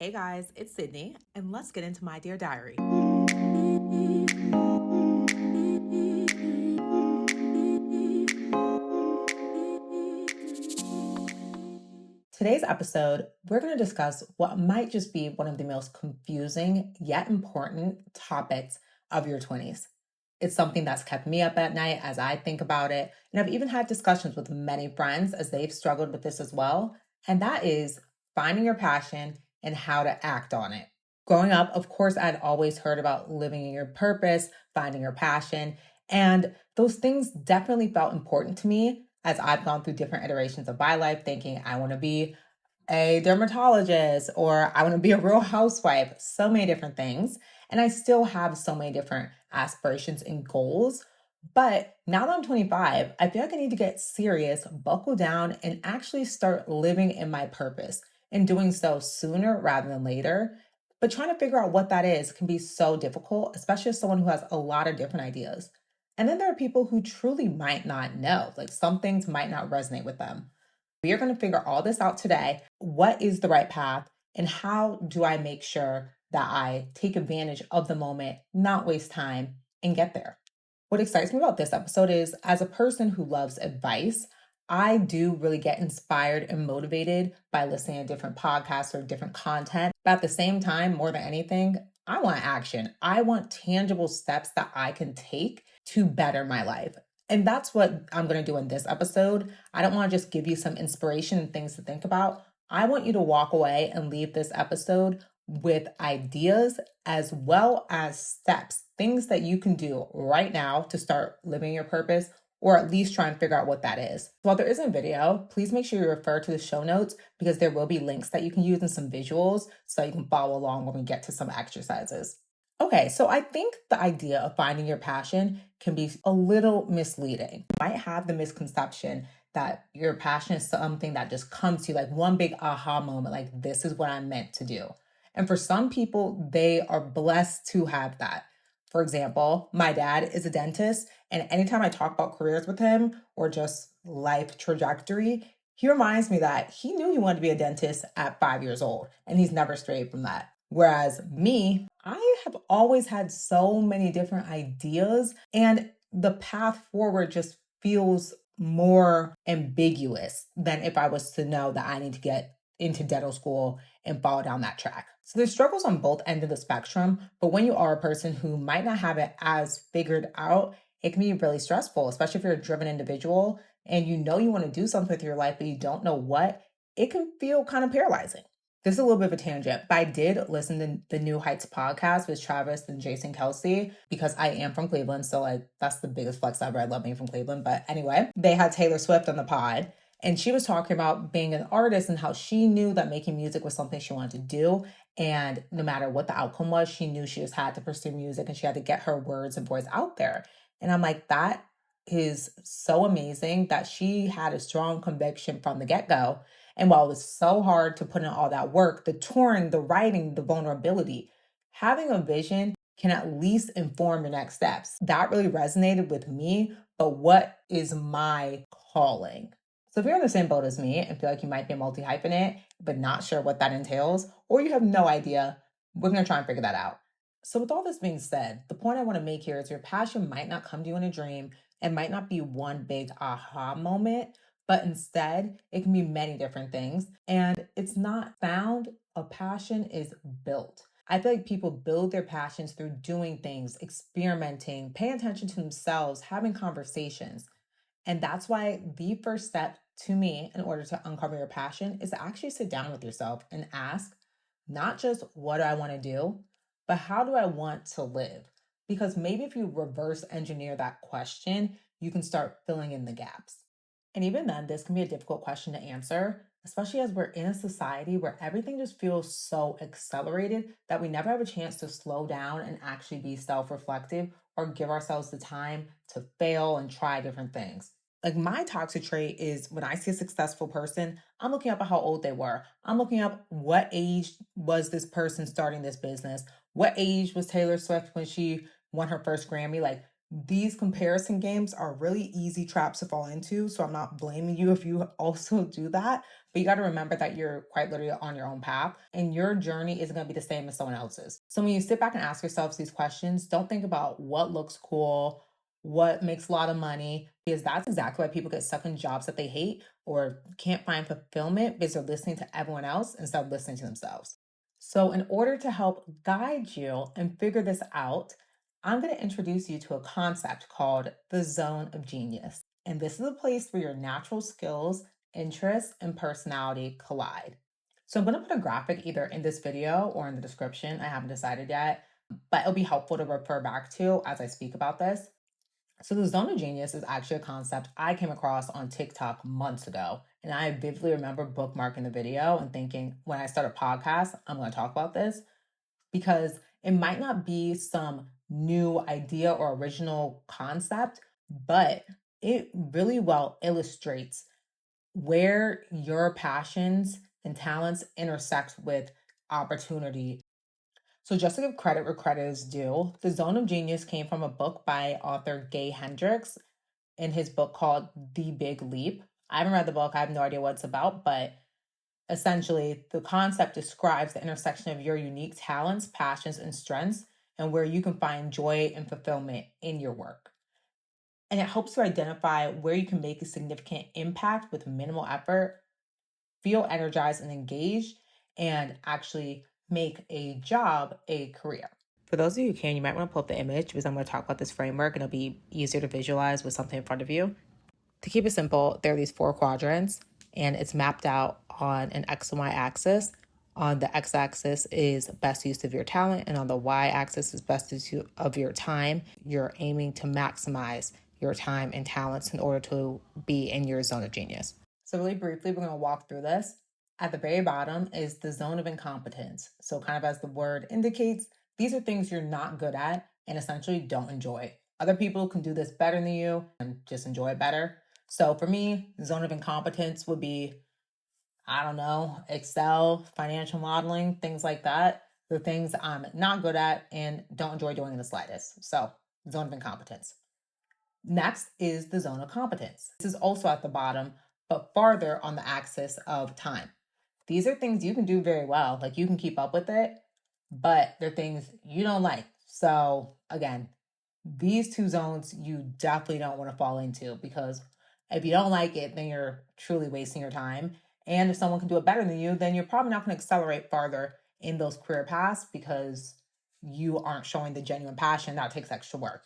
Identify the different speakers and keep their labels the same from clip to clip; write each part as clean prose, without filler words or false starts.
Speaker 1: Hey guys, it's Sydney, and let's get into my dear diary. Today's episode, we're going to discuss what might just be one of the most confusing yet important topics of your 20s. It's something that's kept me up at night as I think about it, and I've even had discussions with many friends as they've struggled with this as well, and that is finding your passion and how to act on it. Growing up, of course, I'd always heard about living in your purpose, finding your passion, and those things definitely felt important to me as I've gone through different iterations of my life, thinking I want to be a dermatologist or I want to be a real housewife, so many different things. And I still have so many different aspirations and goals. But now that I'm 25, I feel like I need to get serious, buckle down, and actually start living in my purpose and doing so sooner rather than later. But trying to figure out what that is can be so difficult, especially as someone who has a lot of different ideas. And then there are people who truly might not know, like some things might not resonate with them. We are going to figure all this out today. What is the right path? And how do I make sure that I take advantage of the moment, not waste time, and get there? What excites me about this episode is as a person who loves advice, I do really get inspired and motivated by listening to different podcasts or different content. But at the same time, more than anything, I want action. I want tangible steps that I can take to better my life. And that's what I'm going to do in this episode. I don't want to just give you some inspiration and things to think about. I want you to walk away and leave this episode with ideas as well as steps, things that you can do right now to start living your purpose, or at least try and figure out what that is. While there isn't a video, please make sure you refer to the show notes because there will be links that you can use and some visuals so you can follow along when we get to some exercises. Okay, so I think the idea of finding your passion can be a little misleading. You might have the misconception that your passion is something that just comes to you like one big aha moment, like this is what I'm meant to do. And for some people, they are blessed to have that. For example, my dad is a dentist, and anytime I talk about careers with him or just life trajectory, he reminds me that he knew he wanted to be a dentist at 5 years old, and he's never strayed from that. Whereas me, I have always had so many different ideas, and the path forward just feels more ambiguous than if I was to know that I need to get into dental school and follow down that track. So there's struggles on both ends of the spectrum, but when you are a person who might not have it as figured out, it can be really stressful, especially if you're a driven individual and you know you want to do something with your life, but you don't know what. It can feel kind of paralyzing. This is a little bit of a tangent, but I did listen to the New Heights podcast with Travis and Jason Kelsey because I am from Cleveland. So that's the biggest flex ever. I love being from Cleveland. But anyway, they had Taylor Swift on the pod. And she was talking about being an artist and how she knew that making music was something she wanted to do. And no matter what the outcome was, she knew she just had to pursue music and she had to get her words and voice out there. And I'm like, that is so amazing that she had a strong conviction from the get-go. And while it was so hard to put in all that work, the touring, the writing, the vulnerability, having a vision can at least inform your next steps. That really resonated with me, but what is my calling? So if you're in the same boat as me and feel like you might be a multi-hyphenate, but not sure what that entails, or you have no idea, we're going to try and figure that out. So with all this being said, the point I want to make here is your passion might not come to you in a dream. It might not be one big aha moment, but instead it can be many different things. And it's not found, a passion is built. I feel like people build their passions through doing things, experimenting, paying attention to themselves, having conversations. And that's why the first step to me in order to uncover your passion is to actually sit down with yourself and ask, not just what do I want to do, but how do I want to live? Because maybe if you reverse engineer that question, you can start filling in the gaps. And even then, this can be a difficult question to answer, especially as we're in a society where everything just feels so accelerated that we never have a chance to slow down and actually be self reflective or give ourselves the time to fail and try different things. Like my toxic trait is when I see a successful person, I'm looking up at how old they were. I'm looking up what age was this person starting this business? What age was Taylor Swift when she won her first Grammy? Like These comparison games are really easy traps to fall into, so I'm not blaming you if you also do that. But you got to remember that you're quite literally on your own path and your journey isn't going to be the same as someone else's. So when you sit back and ask yourselves these questions, don't think about what looks cool, what makes a lot of money, because that's exactly why people get stuck in jobs that they hate or can't find fulfillment because they're listening to everyone else instead of listening to themselves. So, in order to help guide you and figure this out, I'm going to introduce you to a concept called the zone of genius. And this is a place where your natural skills, interests, and personality collide. So I'm going to put a graphic either in this video or in the description. I haven't decided yet, but it'll be helpful to refer back to as I speak about this. So the zone of genius is actually a concept I came across on TikTok months ago. And I vividly remember bookmarking the video and thinking, when I start a podcast, I'm going to talk about this because it might not be some new idea or original concept, but it really well illustrates where your passions and talents intersect with opportunity. So, just to give credit where credit is due, the Zone of Genius came from a book by author Gay Hendricks in his book called The Big Leap. I haven't read the book, I have no idea what it's about, but essentially, the concept describes the intersection of your unique talents, passions, and strengths, and where you can find joy and fulfillment in your work. And it helps you identify where you can make a significant impact with minimal effort, feel energized and engaged, and actually make a job a career. For those of you who can, you might want to pull up the image because I'm going to talk about this framework and it'll be easier to visualize with something in front of you. To keep it simple, there are these 4 quadrants and it's mapped out on an X and Y axis. On the X axis is best use of your talent, and on the Y axis is best use of your time. You're aiming to maximize your time and talents in order to be in your zone of genius. So really briefly, we're going to walk through this. At the very bottom is the zone of incompetence. So kind of as the word indicates, these are things you're not good at and essentially don't enjoy. Other people can do this better than you and just enjoy it better. So for me, zone of incompetence would be, I don't know, Excel, financial modeling, things like that. The things I'm not good at and don't enjoy doing in the slightest. So zone of incompetence. Next is the zone of competence. This is also at the bottom, but farther on the axis of time. These are things you can do very well. Like you can keep up with it, but they're things you don't like. So again, these 2 zones you definitely don't want to fall into because if you don't like it, then you're truly wasting your time. And if someone can do it better than you, then you're probably not going to accelerate farther in those career paths because you aren't showing the genuine passion that takes extra work.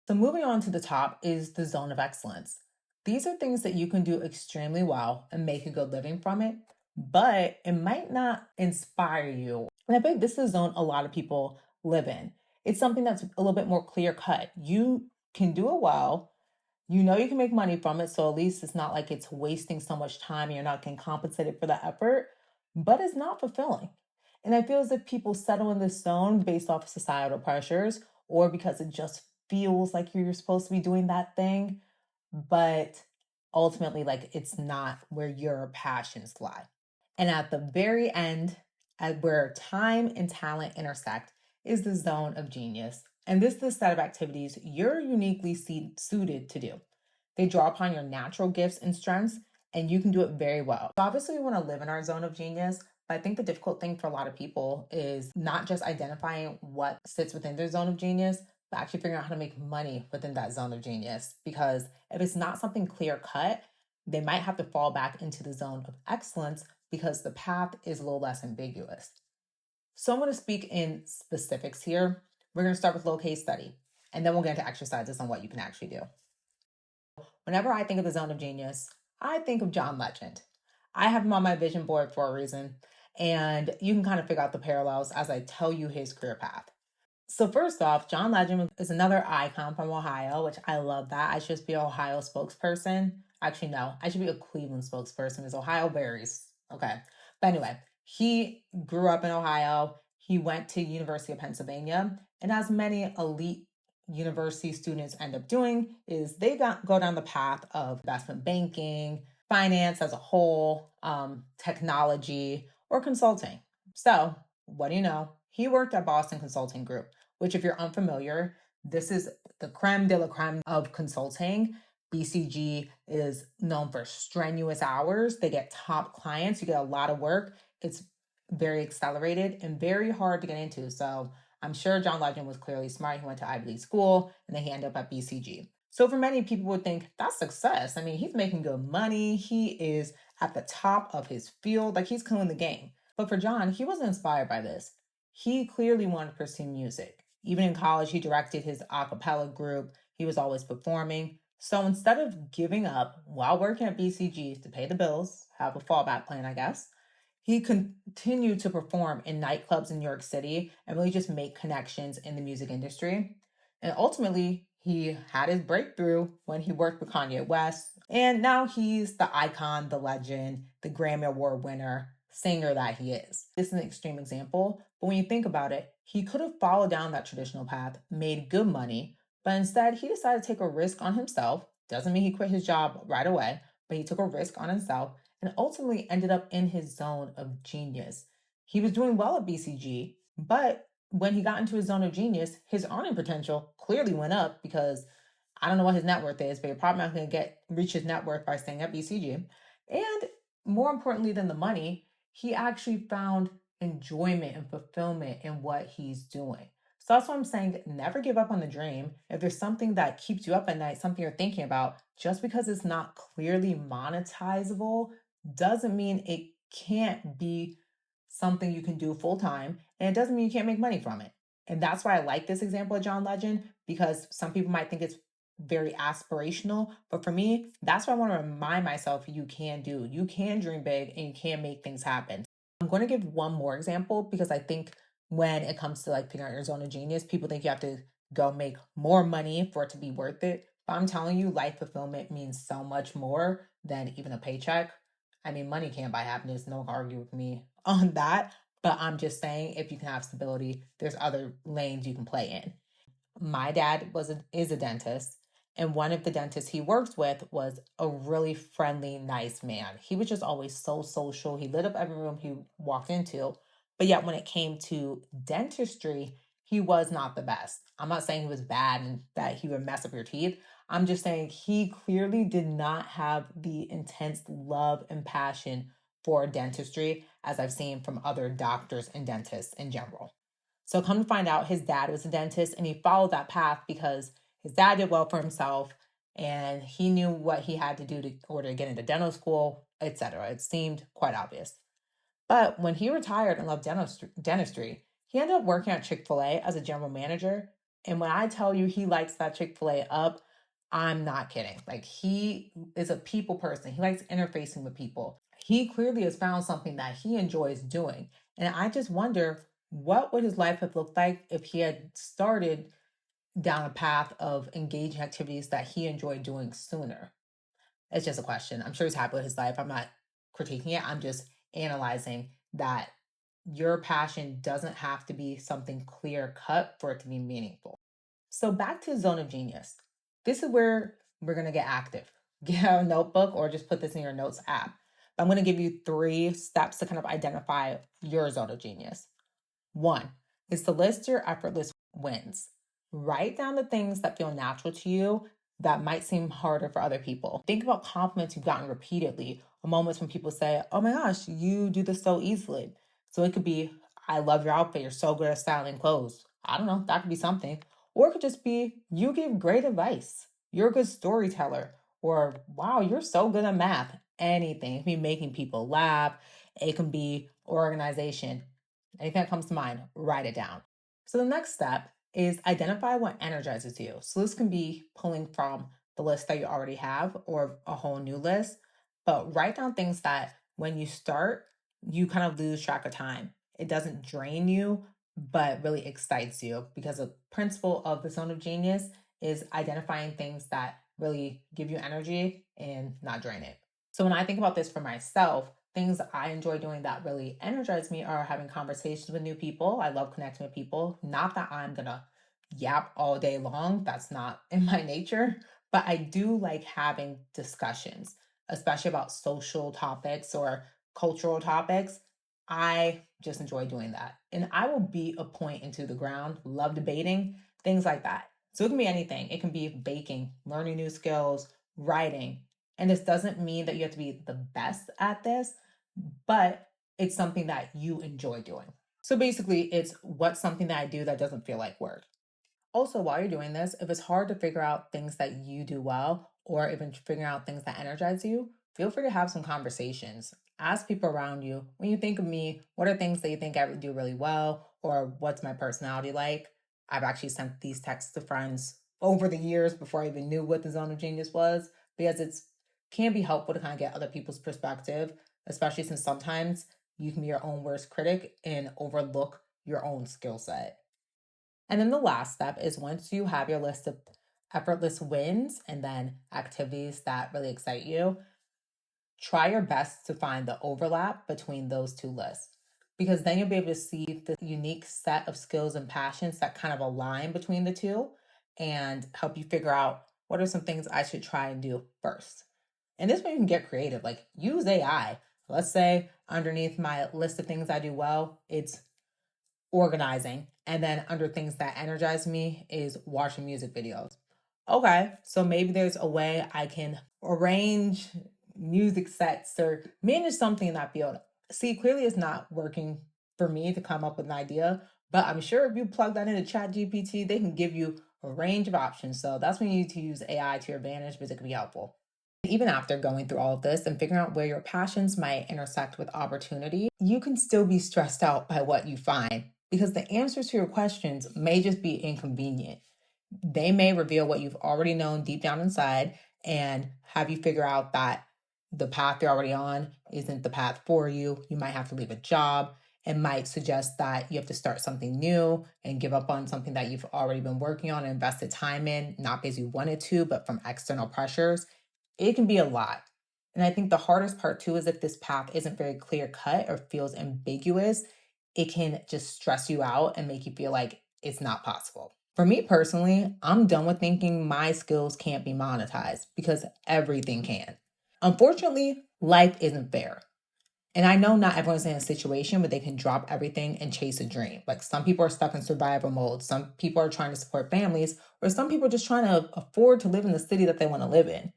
Speaker 1: So moving on to the top is the zone of excellence. These are things that you can do extremely well and make a good living from it, but it might not inspire you. And I think this is a zone a lot of people live in. It's something that's a little bit more clear cut. You can do it well. You know you can make money from it, so at least it's not like it's wasting so much time and you're not getting compensated for the effort, but it's not fulfilling. And I feel as if people settle in this zone based off of societal pressures or because it just feels like you're supposed to be doing that thing, but ultimately, like it's not where your passions lie. And at the very end, at where time and talent intersect, is the zone of genius. And this is the set of activities you're uniquely suited to do. They draw upon your natural gifts and strengths, and you can do it very well. So obviously, we want to live in our zone of genius, but I think the difficult thing for a lot of people is not just identifying what sits within their zone of genius, but actually figuring out how to make money within that zone of genius. Because if it's not something clear cut, they might have to fall back into the zone of excellence because the path is a little less ambiguous. So I'm going to speak in specifics here. We're going to start with a little case study, and then we'll get into exercises on what you can actually do. Whenever I think of the zone of genius, I think of John Legend. I have him on my vision board for a reason, and you can kind of figure out the parallels as I tell you his career path. So first off, John Legend is another icon from Ohio, which I love that. I should just be an Ohio spokesperson. Actually, no, I should be a Cleveland spokesperson because Ohio varies. Okay. But anyway, he grew up in Ohio. He went to University of Pennsylvania. And as many elite university students end up doing is they go down the path of investment banking, finance as a whole, technology, or consulting. So what do you know? He worked at Boston Consulting Group, which if you're unfamiliar, this is the creme de la creme of consulting. BCG is known for strenuous hours. They get top clients. You get a lot of work. It's very accelerated and very hard to get into. So I'm sure John Legend was clearly smart. He went to Ivy League school and then he ended up at BCG. So for many people would think that's success. I mean, he's making good money. He is at the top of his field. Like, he's killing the game. But for John, he wasn't inspired by this. He clearly wanted to pursue music. Even in college, he directed his a cappella group. He was always performing. So instead of giving up while working at BCG to pay the bills, have a fallback plan, I guess, he continued to perform in nightclubs in New York City and really just make connections in the music industry. And ultimately, he had his breakthrough when he worked with Kanye West. And now he's the icon, the legend, the Grammy Award winner, singer that he is. This is an extreme example, but when you think about it, he could have followed down that traditional path, made good money, but instead he decided to take a risk on himself. Doesn't mean he quit his job right away, but he took a risk on himself and ultimately ended up in his zone of genius. He was doing well at BCG, but when he got into his zone of genius, his earning potential clearly went up because I don't know what his net worth is, but you're probably not going to reach his net worth by staying at BCG. And more importantly than the money, he actually found enjoyment and fulfillment in what he's doing. So that's what I'm saying. Never give up on the dream. If there's something that keeps you up at night, something you're thinking about, just because it's not clearly monetizable doesn't mean it can't be something you can do full time. And it doesn't mean you can't make money from it. And that's why I like this example of John Legend, because some people might think it's very aspirational. But for me, that's what I want to remind myself you can do. You can dream big and you can make things happen. I'm going to give one more example because I think when it comes to like picking out your zone of genius, people think you have to go make more money for it to be worth it. But I'm telling you, life fulfillment means so much more than even a paycheck. I mean, money can't buy happiness. No one can argue with me on that. But I'm just saying, if you can have stability, there's other lanes you can play in. My dad is a dentist, and one of the dentists he works with was a really friendly, nice man. He was just always so social. He lit up every room he walked into. But yet when it came to dentistry, he was not the best. I'm not saying he was bad and that he would mess up your teeth. I'm just saying he clearly did not have the intense love and passion for dentistry as I've seen from other doctors and dentists in general. So come to find out, his dad was a dentist and he followed that path because his dad did well for himself and he knew what he had to do in order to get into dental school, etc. It seemed quite obvious. But when he retired and left dentistry, he ended up working at Chick-fil-A as a general manager. And when I tell you he likes that Chick-fil-A up, I'm not kidding. Like, he is a people person. He likes interfacing with people. He clearly has found something that he enjoys doing. And I just wonder, what would his life have looked like if he had started down a path of engaging activities that he enjoyed doing sooner? It's just a question. I'm sure he's happy with his life. I'm not critiquing it. I'm just analyzing that your passion doesn't have to be something clear cut for it to be meaningful. So back to zone of genius. This is where we're going to get active. Get a notebook or just put this in your notes app. I'm going to give you 3 steps to kind of identify your zone of genius. 1 is to list your effortless wins. Write down the things that feel natural to you that might seem harder for other people. Think about compliments you've gotten repeatedly, or moments when people say, "Oh my gosh, you do this so easily." So it could be, "I love your outfit. You're so good at styling clothes." I don't know. That could be something. Or it could just be, "You give great advice. You're a good storyteller." Or, "Wow, you're so good at math." Anything. It can be making people laugh. It can be organization. Anything that comes to mind, write it down. So the next step is identify what energizes you. So this can be pulling from the list that you already have or a whole new list, but write down things that when you start, you kind of lose track of time. It doesn't drain you, but really excites you, because the principle of the zone of genius is identifying things that really give you energy and not drain it. So when I think about this for myself, things I enjoy doing that really energize me are having conversations with new people. I love connecting with people. Not that I'm going to yap all day long. That's not in my nature. But I do like having discussions, especially about social topics or cultural topics. I just enjoy doing that. And I will beat a point into the ground, love debating, things like that. So it can be anything. It can be baking, learning new skills, writing. And this doesn't mean that you have to be the best at this, but it's something that you enjoy doing. So basically, it's what's something that I do that doesn't feel like work. Also, while you're doing this, if it's hard to figure out things that you do well or even figuring out things that energize you, feel free to have some conversations. Ask people around you, when you think of me, what are things that you think I would do really well? Or what's my personality like? I've actually sent these texts to friends over the years before I even knew what the zone of genius was, because it's can be helpful to kind of get other people's perspective, especially since sometimes you can be your own worst critic and overlook your own skill set. And then the last step is once you have your list of effortless wins and then activities that really excite you, try your best to find the overlap between those two lists. Because then you'll be able to see the unique set of skills and passions that kind of align between the two and help you figure out what are some things I should try and do first. And this way you can get creative, like use AI. Let's say underneath my list of things I do well, it's organizing. And then under things that energize me is watching music videos. Okay, so maybe there's a way I can arrange music sets or manage something in that field. See, clearly it's not working for me to come up with an idea, but I'm sure if you plug that into Chat GPT, they can give you a range of options. So that's when you need to use AI to your advantage because it can be helpful. Even after going through all of this and figuring out where your passions might intersect with opportunity, you can still be stressed out by what you find because the answers to your questions may just be inconvenient. They may reveal what you've already known deep down inside and have you figure out that the path you're already on isn't the path for you. You might have to leave a job. It might suggest that you have to start something new and give up on something that you've already been working on and invested time in, not because you wanted to, but from external pressures. It can be a lot. And I think the hardest part too is if this path isn't very clear cut or feels ambiguous, it can just stress you out and make you feel like it's not possible. For me personally, I'm done with thinking my skills can't be monetized because everything can. Unfortunately, life isn't fair. And I know not everyone's in a situation where they can drop everything and chase a dream. Like some people are stuck in survival mode, some people are trying to support families, or some people are just trying to afford to live in the city that they want to live in.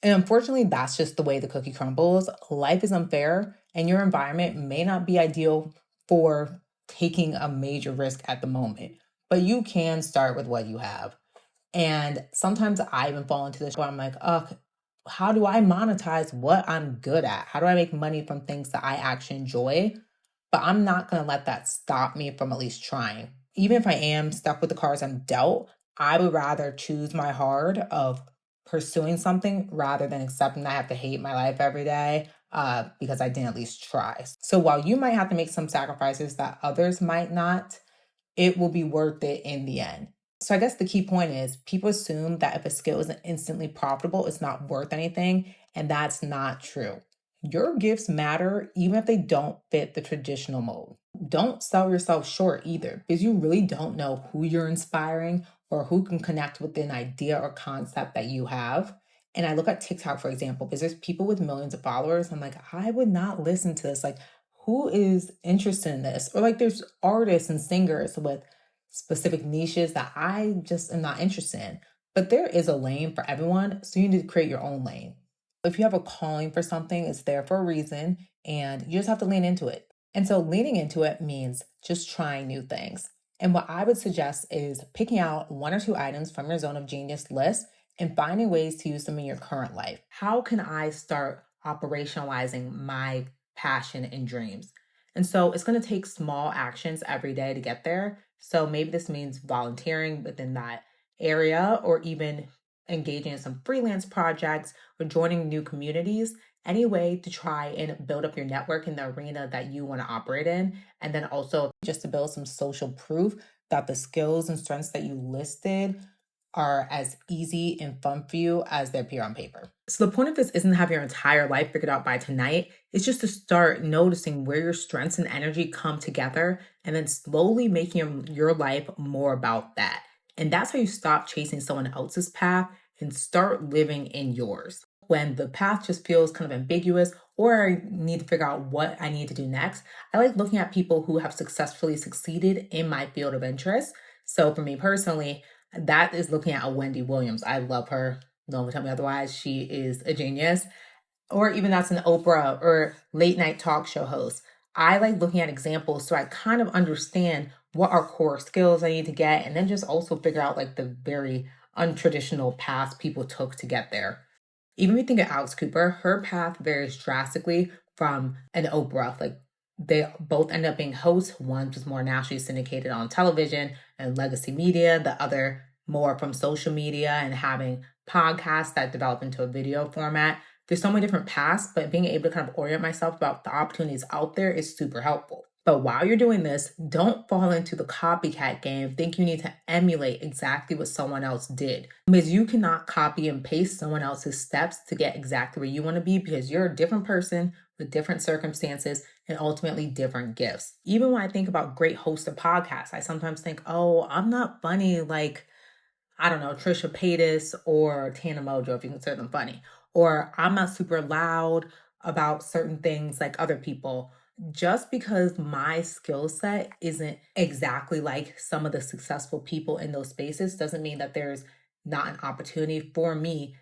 Speaker 1: And unfortunately, that's just the way the cookie crumbles. Life is unfair, and your environment may not be ideal for taking a major risk at the moment, but you can start with what you have. And sometimes I even fall into this where I'm like, oh, how do I monetize what I'm good at? How do I make money from things that I actually enjoy? But I'm not going to let that stop me from at least trying. Even if I am stuck with the cards I'm dealt, I would rather choose my hard of pursuing something rather than accepting that I have to hate my life every day because I didn't at least try. So while you might have to make some sacrifices that others might not, it will be worth it in the end. So I guess the key point is people assume that if a skill isn't instantly profitable, it's not worth anything. And that's not true. Your gifts matter even if they don't fit the traditional mold. Don't sell yourself short either because you really don't know who you're inspiring or who can connect with an idea or concept that you have. And I look at TikTok, for example, because there's people with millions of followers. I'm like, I would not listen to this. Like, who is interested in this? Or like there's artists and singers with specific niches that I just am not interested in. But there is a lane for everyone, so you need to create your own lane. If you have a calling for something, it's there for a reason, and you just have to lean into it. And so leaning into it means just trying new things. And what I would suggest is picking out one or two items from your zone of genius list and finding ways to use them in your current life. How can I start operationalizing my passion and dreams? And so it's going to take small actions every day to get there. So maybe this means volunteering within that area or even engaging in some freelance projects or joining new communities, any way to try and build up your network in the arena that you want to operate in. And then also just to build some social proof that the skills and strengths that you listed are as easy and fun for you as they appear on paper. So the point of this isn't to have your entire life figured out by tonight. It's just to start noticing where your strengths and energy come together and then slowly making your life more about that. And that's how you stop chasing someone else's path and start living in yours. When the path just feels kind of ambiguous or I need to figure out what I need to do next, I like looking at people who have successfully succeeded in my field of interest. So for me personally, That is looking at a Wendy Williams. I love her. No one will tell me otherwise. She is a genius. Or even that's an Oprah or late night talk show host. I like looking at examples so I kind of understand what are core skills I need to get, and then just also figure out like the very untraditional paths people took to get there. Even if you think of Alex Cooper, her path varies drastically from an Oprah. Like they both end up being hosts. One was more nationally syndicated on television and legacy media, the other more from social media and having podcasts that develop into a video format. There's so many different paths, but being able to kind of orient myself about the opportunities out there is super helpful. But while you're doing this, don't fall into the copycat game. Think you need to emulate exactly what someone else did. Because you cannot copy and paste someone else's steps to get exactly where you want to be, because you're a different person with different circumstances and ultimately different gifts. Even when I think about great hosts of podcasts, I sometimes think, oh, I'm not funny like, I don't know, Trisha Paytas or Tana Mojo, if you consider them funny. Or I'm not super loud about certain things like other people. Just because my skill set isn't exactly like some of the successful people in those spaces doesn't mean that there's not an opportunity for me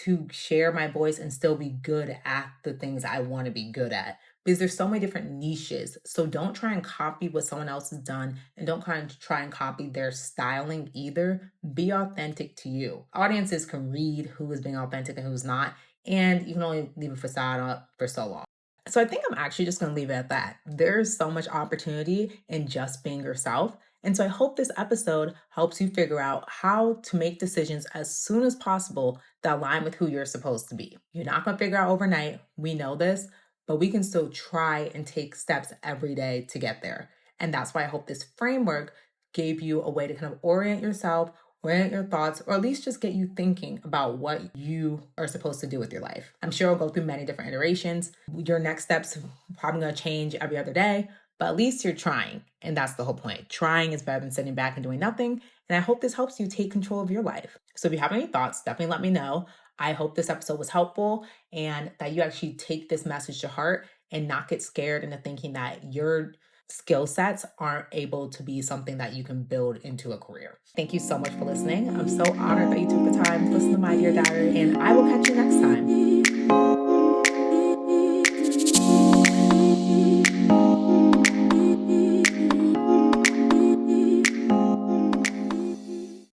Speaker 1: to share my voice and still be good at the things I want to be good at, because there's so many different niches. So don't try and copy what someone else has done, and don't try and copy their styling either. Be authentic to you. Audiences can read who is being authentic and who's not, and you can only leave a facade up for so long. So I think I'm actually just going to leave it at that. There's so much opportunity in just being yourself. And so I hope this episode helps you figure out how to make decisions as soon as possible that align with who you're supposed to be. You're not going to figure out overnight. We know this, but we can still try and take steps every day to get there. And that's why I hope this framework gave you a way to kind of orient yourself, orient your thoughts, or at least just get you thinking about what you are supposed to do with your life. I'm sure it'll go through many different iterations. Your next steps probably going to change every other day, but at least you're trying. And that's the whole point. Trying is better than sitting back and doing nothing. And I hope this helps you take control of your life. So if you have any thoughts, definitely let me know. I hope this episode was helpful and that you actually take this message to heart and not get scared into thinking that your skill sets aren't able to be something that you can build into a career. Thank you so much for listening. I'm so honored that you took the time to listen to my Dear Diary, and I will catch you next time.